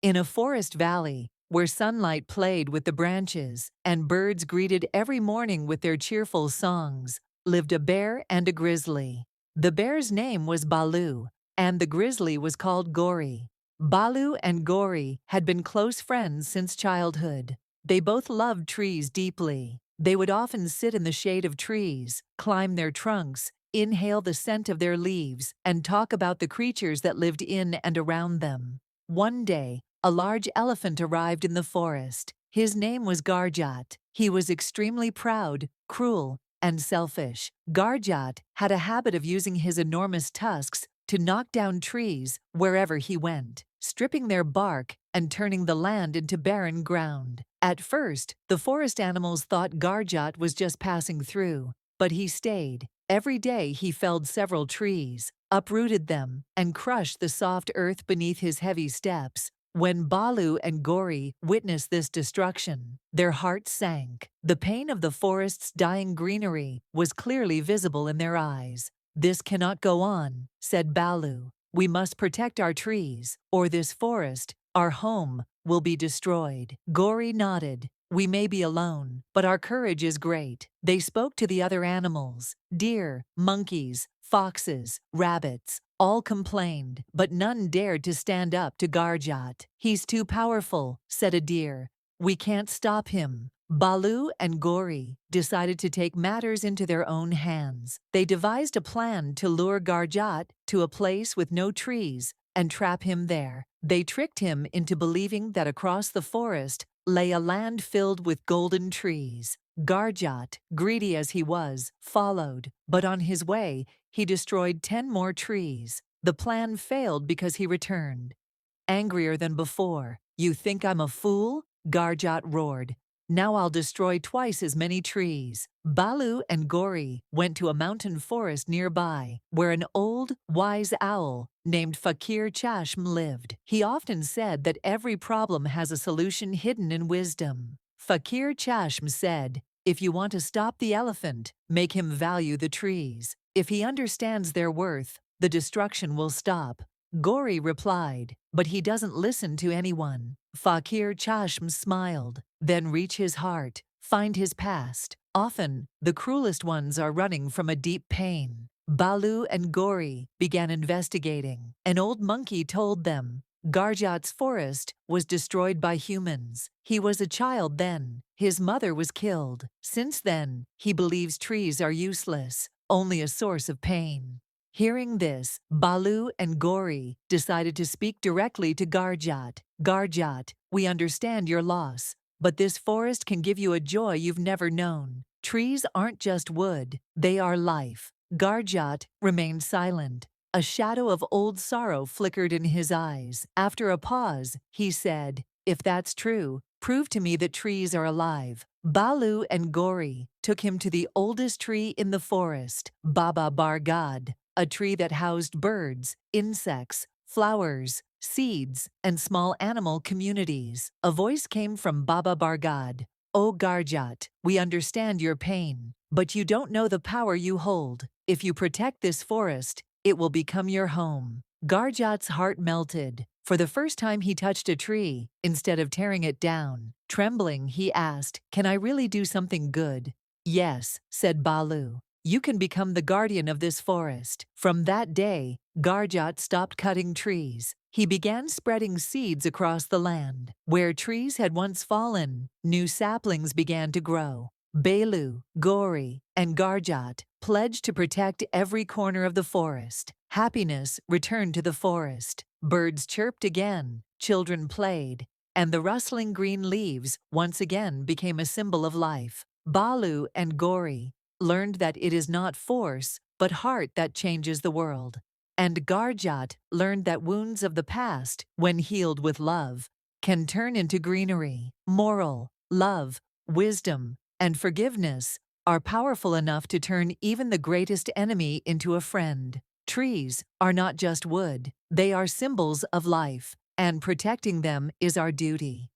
In a forest valley, where sunlight played with the branches and birds greeted every morning with their cheerful songs, lived a bear and a grizzly. The bear's name was Baloo, and the grizzly was called Gori. Baloo and Gori had been close friends since childhood. They both loved trees deeply. They would often sit in the shade of trees, climb their trunks, inhale the scent of their leaves, and talk about the creatures that lived in and around them. One day, a large elephant arrived in the forest. His name was Garjat. He was extremely proud, cruel, and selfish. Garjat had a habit of using his enormous tusks to knock down trees wherever he went, stripping their bark and turning the land into barren ground. At first, the forest animals thought Garjat was just passing through, but he stayed. Every day he felled several trees, uprooted them, and crushed the soft earth beneath his heavy steps. When Baloo and Gori witnessed this destruction, their hearts sank. The pain of the forest's dying greenery was clearly visible in their eyes. "This cannot go on," said Baloo. "We must protect our trees, or this forest, our home, will be destroyed." Gori nodded. "We may be alone, but our courage is great." They spoke to the other animals. Deer, monkeys, foxes, rabbits, all complained, but none dared to stand up to Garjat. "He's too powerful," said a deer. "We can't stop him." Baloo and Gori decided to take matters into their own hands. They devised a plan to lure Garjat to a place with no trees and trap him there. They tricked him into believing that across the forest lay a land filled with golden trees. Garjat, greedy as he was, followed, but on his way, he destroyed 10 more trees. The plan failed because he returned, angrier than before. "You think I'm a fool?" Garjat roared. "Now I'll destroy twice as many trees." Baloo and Gori went to a mountain forest nearby, where an old, wise owl named Fakir Chashm lived. He often said that every problem has a solution hidden in wisdom. Fakir Chashm said, "If you want to stop the elephant, make him value the trees. If he understands their worth, the destruction will stop." Gori replied, "But he doesn't listen to anyone." Fakir Chashm smiled. "Then reach his heart, find his past. Often, the cruelest ones are running from a deep pain." Baloo and Gori began investigating. An old monkey told them Garjat's forest was destroyed by humans. He was a child then. His mother was killed. Since then, he believes trees are useless, only a source of pain. Hearing this, Baloo and Gori decided to speak directly to Garjat. "Garjat, we understand your loss, but this forest can give you a joy you've never known. Trees aren't just wood, they are life." Garjat remained silent. A shadow of old sorrow flickered in his eyes. After a pause, he said, "If that's true, prove to me that trees are alive." Baloo and Gori took him to the oldest tree in the forest, Baba Bargad, a tree that housed birds, insects, flowers, seeds, and small animal communities. A voice came from Baba Bargad. "O Garjat, we understand your pain, but you don't know the power you hold. If you protect this forest, it will become your home." Garjat's heart melted. For the first time he touched a tree, instead of tearing it down. Trembling, he asked, "Can I really do something good?" "Yes," said Baloo. "You can become the guardian of this forest." From that day, Garjat stopped cutting trees. He began spreading seeds across the land. Where trees had once fallen, new saplings began to grow. Baloo, Gori, and Garjat pledged to protect every corner of the forest. Happiness returned to the forest. Birds chirped again, children played, and the rustling green leaves once again became a symbol of life. Baloo and Gori learned that it is not force, but heart that changes the world. And Garjat learned that wounds of the past, when healed with love, can turn into greenery. Moral, love, wisdom, and forgiveness are powerful enough to turn even the greatest enemy into a friend. Trees are not just wood, they are symbols of life, and protecting them is our duty.